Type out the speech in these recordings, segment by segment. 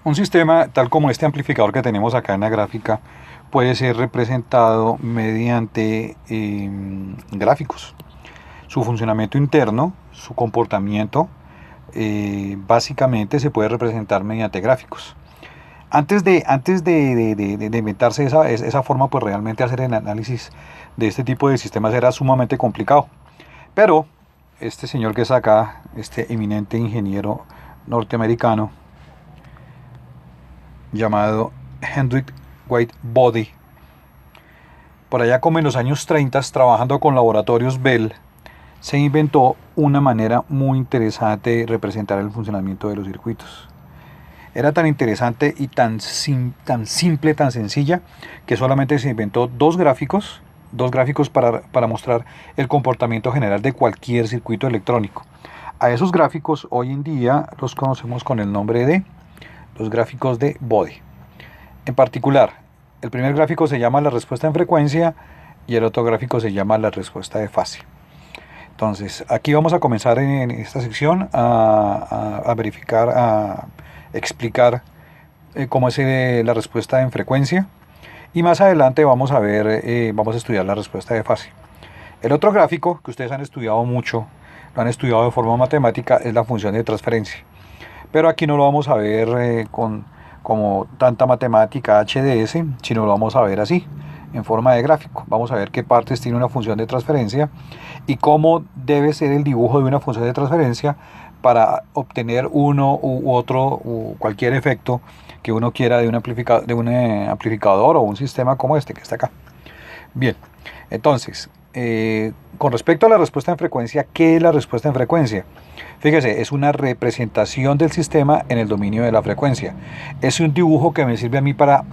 Un sistema tal como este amplificador que tenemos acá en la gráfica puede ser representado mediante gráficos. Su funcionamiento interno, su comportamiento, básicamente se puede representar mediante gráficos. Antes de inventarse esa forma, pues realmente hacer el análisis de este tipo de sistemas era sumamente complicado. Pero este señor que está acá, este eminente ingeniero norteamericano llamado Hendrik Whitebody, por allá como en los años 30, trabajando con laboratorios Bell, se inventó una manera muy interesante de representar el funcionamiento de los circuitos. Era tan interesante y tan simple, tan sencilla, que solamente se inventó dos gráficos para mostrar el comportamiento general de cualquier circuito electrónico. A esos gráficos hoy en día los conocemos con el nombre de los gráficos de Bode. En particular, el primer gráfico se llama la respuesta en frecuencia y el otro gráfico se llama la respuesta de fase. Entonces, aquí vamos a comenzar en esta sección a verificar, a explicar cómo es la respuesta en frecuencia, y más adelante vamos a ver, vamos a estudiar la respuesta de fase. El otro gráfico que ustedes han estudiado mucho, lo han estudiado de forma matemática, es la función de transferencia. Pero aquí no lo vamos a ver como tanta matemática HDS, sino lo vamos a ver así, en forma de gráfico. Vamos a ver qué partes tiene una función de transferencia y cómo debe ser el dibujo de una función de transferencia para obtener uno u otro u cualquier efecto que uno quiera de un amplificador o un sistema como este que está acá. Bien, entonces, con respecto a la respuesta en frecuencia, ¿qué es la respuesta en frecuencia? Fíjese, es una representación del sistema en el dominio de la frecuencia. Es un dibujo que me sirve a mí para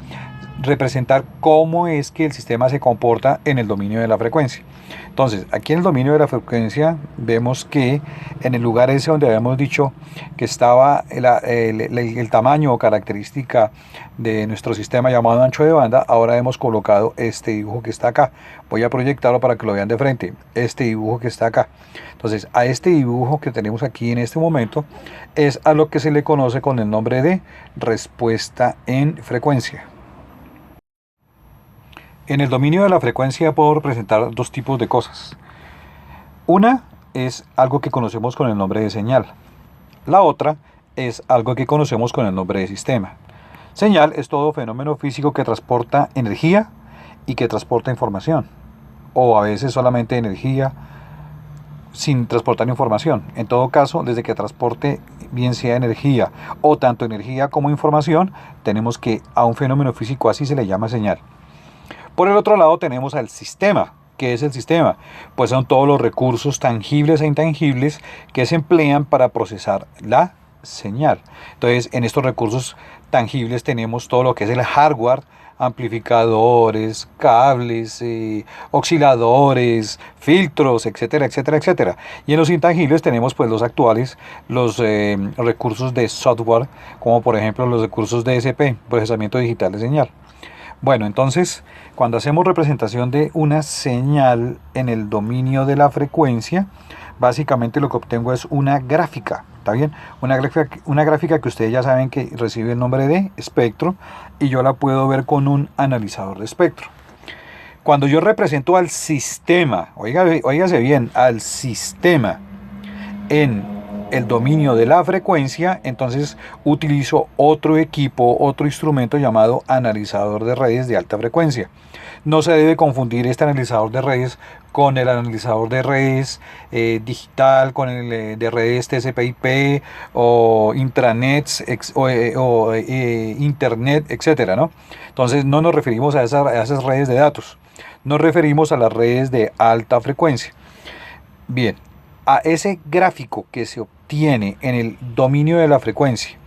representar cómo es que el sistema se comporta en el dominio de la frecuencia. Entonces, aquí en el dominio de la frecuencia vemos que en el lugar ese donde habíamos dicho que estaba el tamaño o característica de nuestro sistema llamado ancho de banda, ahora hemos colocado este dibujo que está acá. Voy a proyectarlo para que lo vean de frente. Este dibujo que está acá. Entonces, a este dibujo que tenemos aquí en este momento es a lo que se le conoce con el nombre de respuesta en frecuencia. En el dominio de la frecuencia puedo representar dos tipos de cosas. Una es algo que conocemos con el nombre de señal. La otra es algo que conocemos con el nombre de sistema. Señal es todo fenómeno físico que transporta energía y que transporta información. O a veces solamente energía sin transportar información. En todo caso, desde que transporte bien sea energía o tanto energía como información, tenemos que a un fenómeno físico así se le llama señal. Por el otro lado tenemos al sistema. ¿Qué es el sistema? Pues son todos los recursos tangibles e intangibles que se emplean para procesar la señal. Entonces, en estos recursos tangibles tenemos todo lo que es el hardware, amplificadores, cables, osciladores, filtros, etcétera, etcétera, etcétera. Y en los intangibles tenemos pues los actuales, los recursos de software, como por ejemplo los recursos DSP, procesamiento digital de señal. Bueno, entonces, cuando hacemos representación de una señal en el dominio de la frecuencia, básicamente lo que obtengo es una gráfica, ¿está bien? Una gráfica que ustedes ya saben que recibe el nombre de espectro, y yo la puedo ver con un analizador de espectro. Cuando yo represento al sistema, óigase bien, al sistema en el dominio de la frecuencia, entonces utilizo otro equipo, otro instrumento llamado analizador de redes de alta frecuencia. No se debe confundir este analizador de redes con el analizador de redes digital, con el de redes TCP/IP o intranets o internet, etcétera, ¿no? Entonces no nos referimos a esas redes de datos, nos referimos a las redes de alta frecuencia. Bien, a ese gráfico que se obtiene en el dominio de la frecuencia,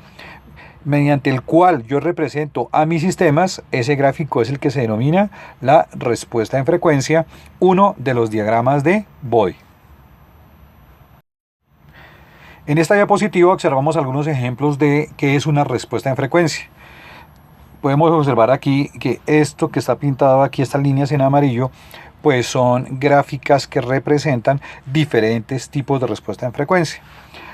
mediante el cual yo represento a mis sistemas, ese gráfico es el que se denomina la respuesta en frecuencia, uno de los diagramas de Bode. En esta diapositiva observamos algunos ejemplos de qué es una respuesta en frecuencia. Podemos observar aquí que esto que está pintado aquí, estas líneas en amarillo, pues son gráficas que representan diferentes tipos de respuesta en frecuencia.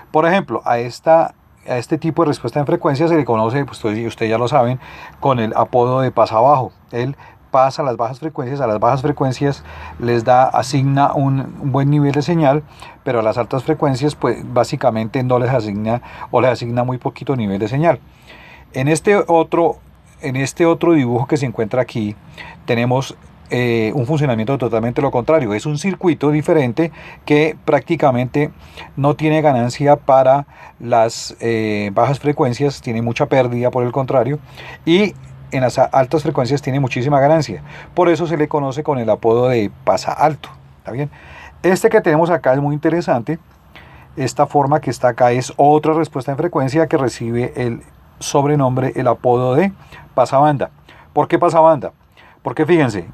Por ejemplo, a esta a este tipo de respuesta en frecuencia se le conoce, pues ustedes ya lo saben, con el apodo de pasa bajo. Él pasa a las bajas frecuencias les asigna un buen nivel de señal, pero a las altas frecuencias pues básicamente no les asigna o les asigna muy poquito nivel de señal. En este otro dibujo que se encuentra aquí tenemos un funcionamiento totalmente lo contrario. Es un circuito diferente que prácticamente no tiene ganancia para las bajas frecuencias, tiene mucha pérdida por el contrario, y en las altas frecuencias tiene muchísima ganancia. Por eso se le conoce con el apodo de pasa alto. ¿Está bien? Este que tenemos acá es muy interesante. Esta forma que está acá es otra respuesta en frecuencia que recibe el sobrenombre, el apodo de pasabanda. ¿Por qué pasabanda? Porque fíjense,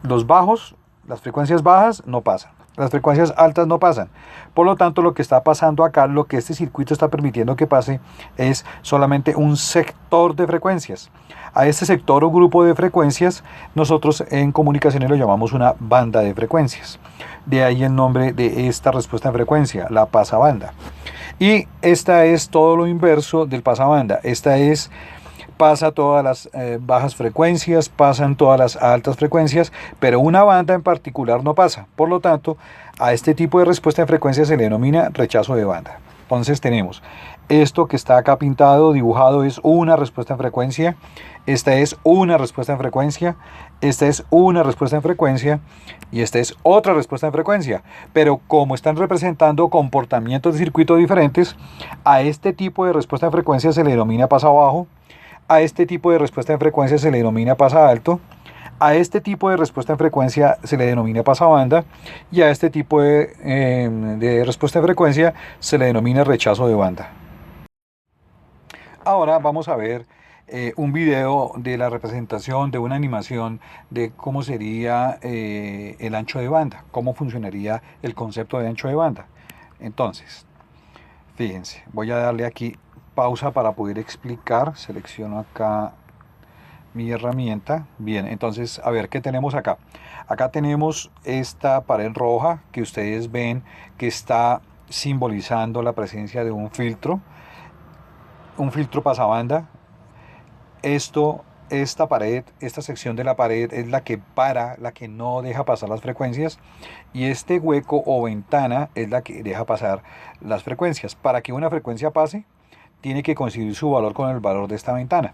los bajos, las frecuencias bajas no pasan, las frecuencias altas no pasan. Por lo tanto, lo que está pasando acá, lo que este circuito está permitiendo que pase, es solamente un sector de frecuencias. A este sector o grupo de frecuencias, nosotros en comunicaciones lo llamamos una banda de frecuencias. De ahí el nombre de esta respuesta en frecuencia, la pasabanda. Y esta es todo lo inverso del pasabanda. Esta es pasa todas las bajas frecuencias, pasan todas las altas frecuencias, pero una banda en particular no pasa. Por lo tanto, a este tipo de respuesta en frecuencia se le denomina rechazo de banda. Entonces tenemos esto que está acá pintado, dibujado, es una respuesta en frecuencia, esta es una respuesta en frecuencia, esta es una respuesta en frecuencia y esta es otra respuesta en frecuencia. Pero como están representando comportamientos de circuito diferentes, a este tipo de respuesta en frecuencia se le denomina pasa bajo, a este tipo de respuesta en frecuencia se le denomina pasa alto, a este tipo de respuesta en frecuencia se le denomina pasabanda y a este tipo de respuesta en frecuencia se le denomina rechazo de banda. Ahora vamos a ver un video de la representación de una animación de cómo sería el ancho de banda, cómo funcionaría el concepto de ancho de banda. Entonces, fíjense, voy a darle aquí pausa para poder explicar. Selecciono acá mi herramienta. Bien, entonces a ver qué tenemos acá. Acá tenemos esta pared roja que ustedes ven que está simbolizando la presencia de un filtro pasabanda. Esta pared, esta sección de la pared es la que la que no deja pasar las frecuencias, y este hueco o ventana es la que deja pasar las frecuencias. Para que una frecuencia pase, tiene que coincidir su valor con el valor de esta ventana.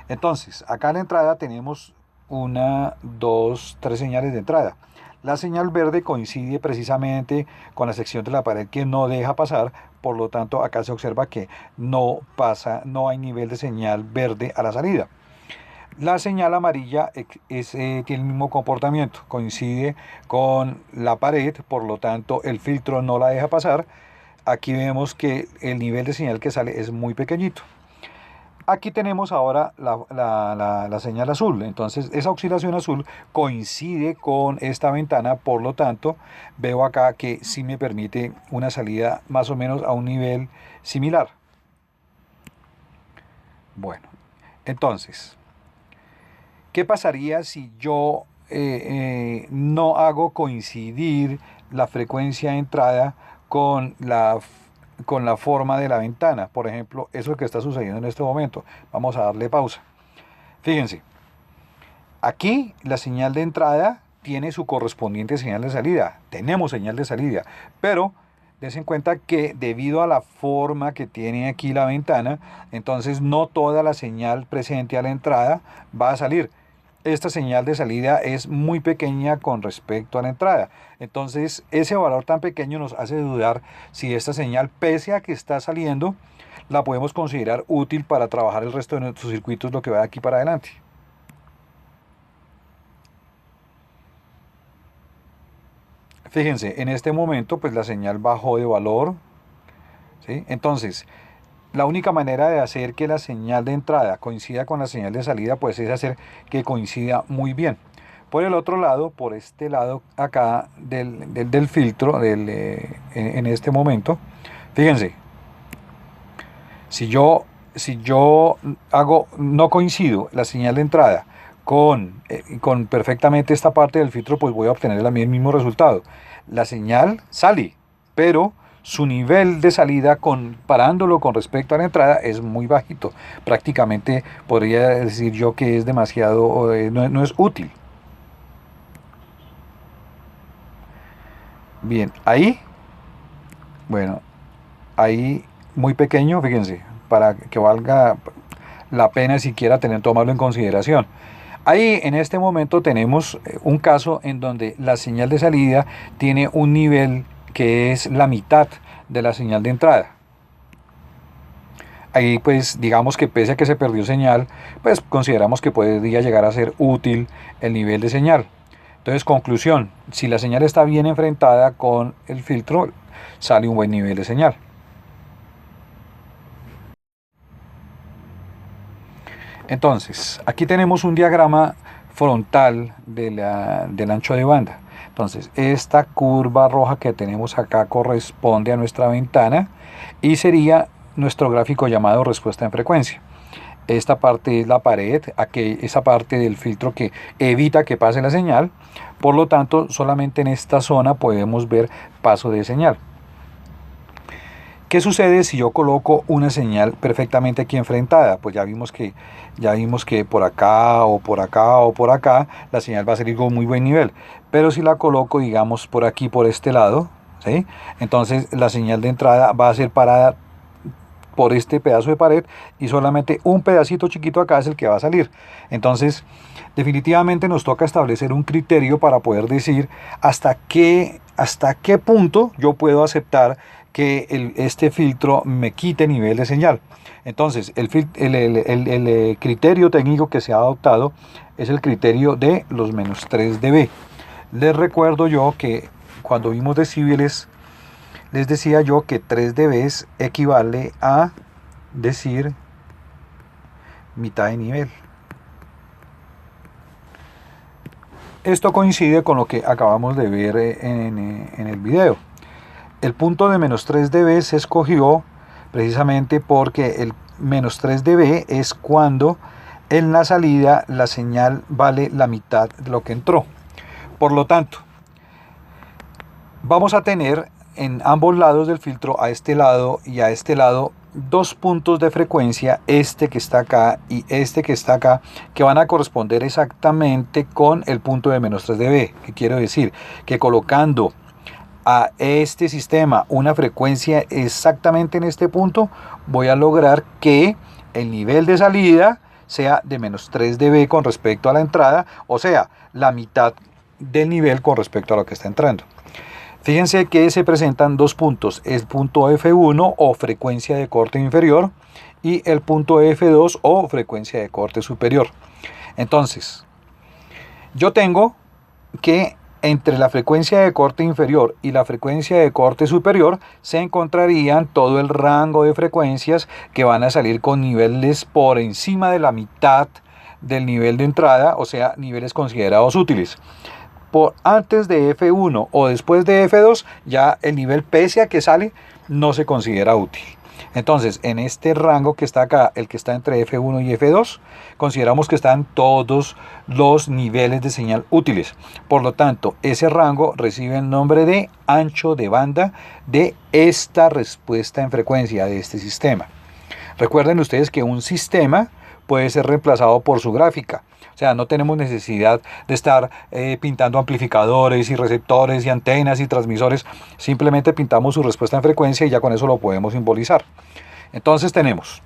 Entonces, acá en la entrada tenemos 1, 2, 3 señales de entrada. La señal verde coincide precisamente con la sección de la pared que no deja pasar, por lo tanto acá se observa que no pasa, no hay nivel de señal verde a la salida. La señal amarilla tiene el mismo comportamiento, coincide con la pared, por lo tanto el filtro no la deja pasar. Aquí vemos que el nivel de señal que sale es muy pequeñito. Aquí tenemos ahora la señal azul, entonces esa oscilación azul coincide con esta ventana, por lo tanto veo acá que sí me permite una salida más o menos a un nivel similar. Bueno, entonces, ¿qué pasaría si yo no hago coincidir la frecuencia de entrada con la forma de la ventana? Por ejemplo, eso que está sucediendo en este momento. Vamos a darle pausa. Fíjense, aquí la señal de entrada tiene su correspondiente señal de salida. Tenemos señal de salida, pero dense en cuenta que debido a la forma que tiene aquí la ventana, entonces no toda la señal presente a la entrada va a salir. Esta señal de salida es muy pequeña con respecto a la entrada. Entonces ese valor tan pequeño nos hace dudar si esta señal, pese a que está saliendo, la podemos considerar útil para trabajar el resto de nuestros circuitos, lo que va de aquí para adelante. Fíjense, en este momento pues la señal bajó de valor, ¿sí? Entonces, la única manera de hacer que la señal de entrada coincida con la señal de salida pues es hacer que coincida muy bien. Por el otro lado, por este lado acá del filtro, en este momento, fíjense, si yo no coincido la señal de entrada con perfectamente esta parte del filtro, pues voy a obtener el mismo resultado. La señal sale, pero su nivel de salida comparándolo con respecto a la entrada es muy bajito. Prácticamente podría decir yo que es demasiado, no es útil. Bien, ahí, bueno, ahí muy pequeño, fíjense, para que valga la pena siquiera tomarlo en consideración. Ahí en este momento tenemos un caso en donde la señal de salida tiene un nivel que es la mitad de la señal de entrada. Ahí pues digamos que pese a que se perdió señal, pues consideramos que podría llegar a ser útil el nivel de señal. Entonces, conclusión, si la señal está bien enfrentada con el filtro, sale un buen nivel de señal. Entonces, aquí tenemos un diagrama frontal del ancho de banda. Entonces, esta curva roja que tenemos acá corresponde a nuestra ventana y sería nuestro gráfico llamado respuesta en frecuencia. Esta parte es la pared, esa parte del filtro que evita que pase la señal. Por lo tanto, solamente en esta zona podemos ver paso de señal. ¿Qué sucede si yo coloco una señal perfectamente aquí enfrentada? Pues ya vimos que por acá o por acá o por acá la señal va a salir con muy buen nivel. Pero si la coloco, digamos, por aquí, por este lado, ¿sí? Entonces la señal de entrada va a ser parada por este pedazo de pared y solamente un pedacito chiquito acá es el que va a salir. Entonces, definitivamente nos toca establecer un criterio para poder decir hasta qué punto yo puedo aceptar que este filtro me quite nivel de señal. Entonces, el criterio técnico que se ha adoptado es el criterio de los menos 3 dB. Les recuerdo yo que cuando vimos decibeles, les decía yo que 3 dB equivale a decir mitad de nivel. Esto coincide con lo que acabamos de ver en el video. El punto de menos 3 dB se escogió precisamente porque el menos 3 dB es cuando en la salida la señal vale la mitad de lo que entró. Por lo tanto, vamos a tener en ambos lados del filtro, a este lado y a este lado, dos puntos de frecuencia, este que está acá y este que está acá, que van a corresponder exactamente con el punto de menos 3 dB. ¿Qué quiero decir? Que colocando a este sistema una frecuencia exactamente en este punto, voy a lograr que el nivel de salida sea de menos 3 dB con respecto a la entrada, o sea, la mitad del nivel con respecto a lo que está entrando. Fíjense que se presentan dos puntos, el punto F1 o frecuencia de corte inferior y el punto F2 o frecuencia de corte superior. Entonces, yo tengo que entre la frecuencia de corte inferior y la frecuencia de corte superior se encontrarían todo el rango de frecuencias que van a salir con niveles por encima de la mitad del nivel de entrada, o sea, niveles considerados útiles. Por antes de F1 o después de F2, ya el nivel pese a que sale no se considera útil. Entonces, en este rango que está acá, el que está entre F1 y F2, consideramos que están todos los niveles de señal útiles. Por lo tanto, ese rango recibe el nombre de ancho de banda de esta respuesta en frecuencia de este sistema. Recuerden ustedes que un sistema puede ser reemplazado por su gráfica. O sea, no tenemos necesidad de estar pintando amplificadores y receptores y antenas y transmisores. Simplemente pintamos su respuesta en frecuencia y ya con eso lo podemos simbolizar. Entonces tenemos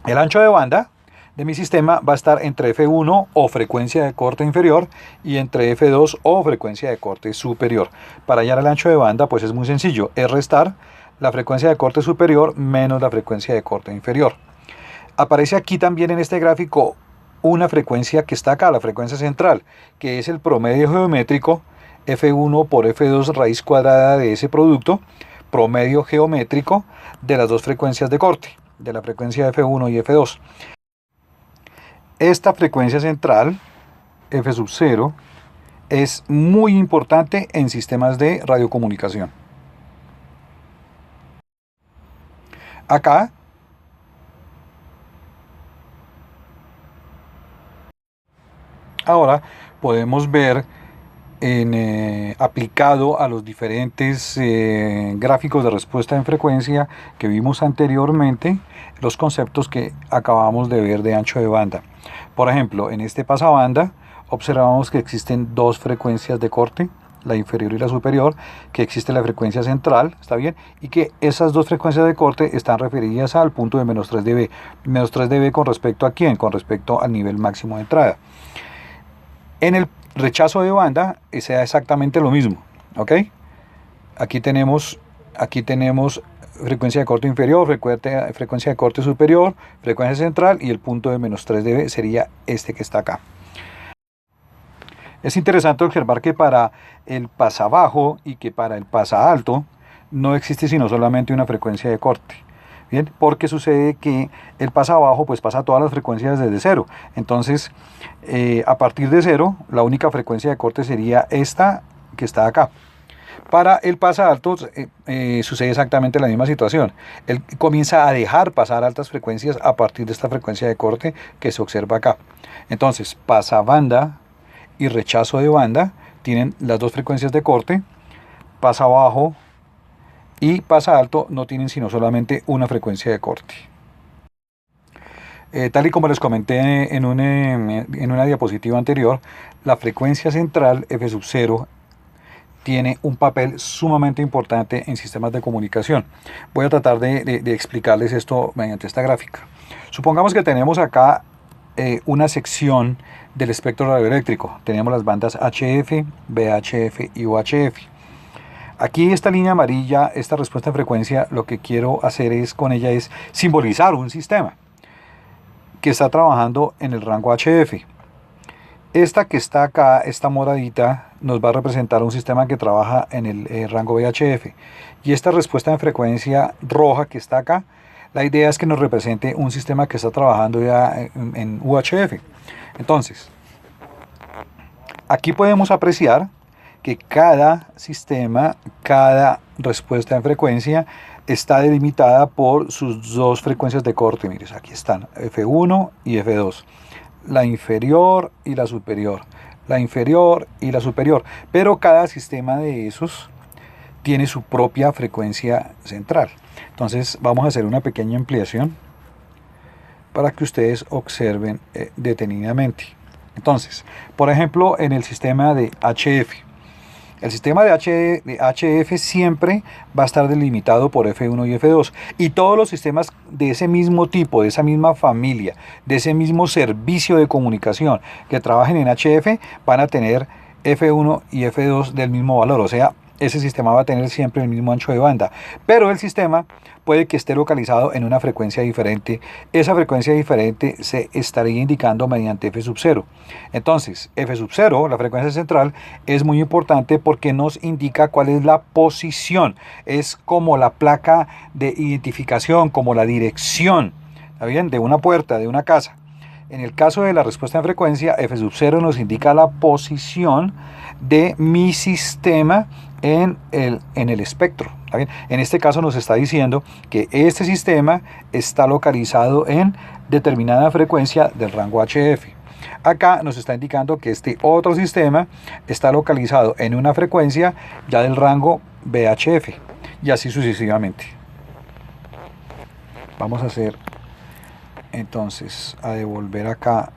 el ancho de banda de mi sistema va a estar entre F1 o frecuencia de corte inferior y entre F2 o frecuencia de corte superior. Para hallar el ancho de banda pues es muy sencillo, es restar la frecuencia de corte superior menos la frecuencia de corte inferior. Aparece aquí también en este gráfico una frecuencia que está acá, la frecuencia central, que es el promedio geométrico F1 por F2 raíz cuadrada de ese producto, promedio geométrico de las dos frecuencias de corte, de la frecuencia F1 y F2. Esta frecuencia central, F sub 0, es muy importante en sistemas de radiocomunicación. Acá ahora podemos ver aplicado a los diferentes gráficos de respuesta en frecuencia que vimos anteriormente, los conceptos que acabamos de ver de ancho de banda. Por ejemplo, en este pasabanda observamos que existen dos frecuencias de corte, la inferior y la superior, que existe la frecuencia central, ¿está bien? Y que esas dos frecuencias de corte están referidas al punto de menos 3 dB. Menos 3 dB con respecto a ¿quién? Con respecto al nivel máximo de entrada. En el rechazo de banda sea exactamente lo mismo, ¿ok? Aquí tenemos frecuencia de corte inferior, frecuencia de corte superior, frecuencia central, y el punto de menos 3 dB sería este que está acá. Es interesante observar que para el pasabajo y que para el pasalto no existe sino solamente una frecuencia de corte. Bien, porque sucede que el pasabajo pues pasa todas las frecuencias desde cero. Entonces, a partir de cero, la única frecuencia de corte sería esta que está acá. Para el pasalto sucede exactamente la misma situación. Él comienza a dejar pasar altas frecuencias a partir de esta frecuencia de corte que se observa acá. Entonces, pasabanda y rechazo de banda tienen las dos frecuencias de corte. Pasabajo y pasalto no tienen sino solamente una frecuencia de corte. Tal y como les comenté en una diapositiva anterior, la frecuencia central F sub 0 tiene un papel sumamente importante en sistemas de comunicación. Voy a tratar de explicarles esto mediante esta gráfica. Supongamos que tenemos acá una sección del espectro radioeléctrico. Tenemos las bandas HF, VHF y UHF. Aquí esta línea amarilla, esta respuesta en frecuencia, lo que quiero hacer con ella es simbolizar un sistema que está trabajando en el rango HF. Esta que está acá, esta moradita, nos va a representar un sistema que trabaja en el rango VHF. Y esta respuesta en frecuencia roja que está acá, la idea es que nos represente un sistema que está trabajando ya en UHF. Entonces, aquí podemos apreciar que cada sistema, cada respuesta en frecuencia está delimitada por sus dos frecuencias de corte. Mires, aquí están F1 y F2. La inferior y la superior. La inferior y la superior. Pero cada sistema de esos tiene su propia frecuencia central. Entonces vamos a hacer una pequeña ampliación para que ustedes observen detenidamente. Entonces, por ejemplo, en el sistema de HF, el sistema de HF siempre va a estar delimitado por F1 y F2. Y todos los sistemas de ese mismo tipo, de esa misma familia, de ese mismo servicio de comunicación que trabajen en HF, van a tener F1 y F2 del mismo valor. O sea, ese sistema va a tener siempre el mismo ancho de banda. Pero el sistema puede que esté localizado en una frecuencia diferente. Esa frecuencia diferente se estaría indicando mediante F sub 0. Entonces, F sub 0, la frecuencia central, es muy importante porque nos indica cuál es la posición. Es como la placa de identificación, como la dirección, ¿está bien?, de una puerta, de una casa. En el caso de la respuesta en frecuencia, F sub 0 nos indica la posición de mi sistema en el espectro. ¿Está bien? En este caso nos está diciendo que este sistema está localizado en determinada frecuencia del rango HF. Acá nos está indicando que este otro sistema está localizado en una frecuencia ya del rango VHF, y así sucesivamente. Vamos a hacer entonces a devolver acá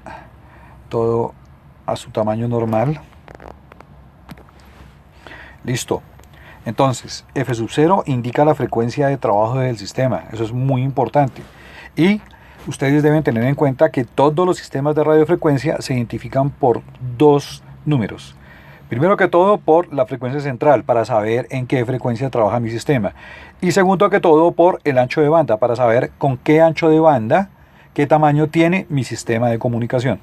todo a su tamaño normal. Listo. Entonces, F sub 0 indica la frecuencia de trabajo del sistema. Eso es muy importante. Y ustedes deben tener en cuenta que todos los sistemas de radiofrecuencia se identifican por dos números. Primero que todo, por la frecuencia central, para saber en qué frecuencia trabaja mi sistema. Y segundo que todo, por el ancho de banda, para saber con qué ancho de banda, qué tamaño tiene mi sistema de comunicación.